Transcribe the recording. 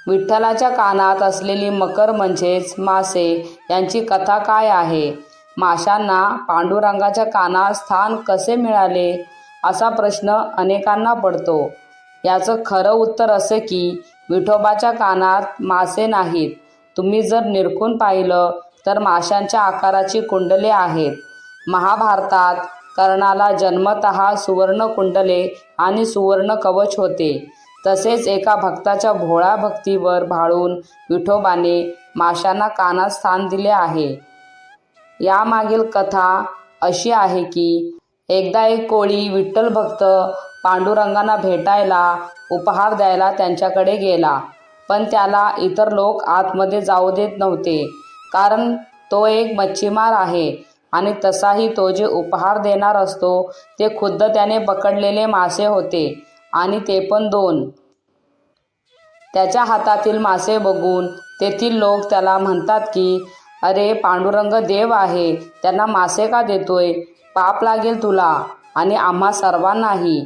विठ्ठलाच्या कानात असलेली मकर म्हणजेच मासे यांची कथा काय आहे? माशांना पांडुरंगाच्या कानात स्थान कसे मिळाले असा प्रश्न अनेकांना पडतो. याचं खरं उत्तर असं की विठोबाच्या कानात मासे नाहीत. तुम्ही जर निरखून पाहिलं तर माशांच्या आकाराची कुंडले आहेत. महाभारतात कर्णाला जन्मतः सुवर्ण कुंडले आणि सुवर्ण कवच होते. तसेच एका भक्ताच्या भोळ्या भक्तीवर भाळून विठोबाने माशांना कानात स्थान दिले आहे. यामागील कथा अशी आहे की एकदा एक कोळी विठ्ठल भक्त पांडुरंगांना भेटायला उपहार द्यायला त्यांच्याकडे गेला. पण त्याला इतर लोक आतमध्ये जाऊ देत नव्हते, कारण तो एक मच्छीमार आहे आणि तसाही तो जे उपहार देणार असतो ते खुद्द त्याने पकडलेले मासे होते आणि ते पण 2. त्याच्या हातातील मासे बघून तेथील लोक त्याला म्हणतात की अरे, पांडुरंग देव आहे, त्यांना मासे का देतोय? पाप लागेल तुला आणि आम्हा सर्वांनाही.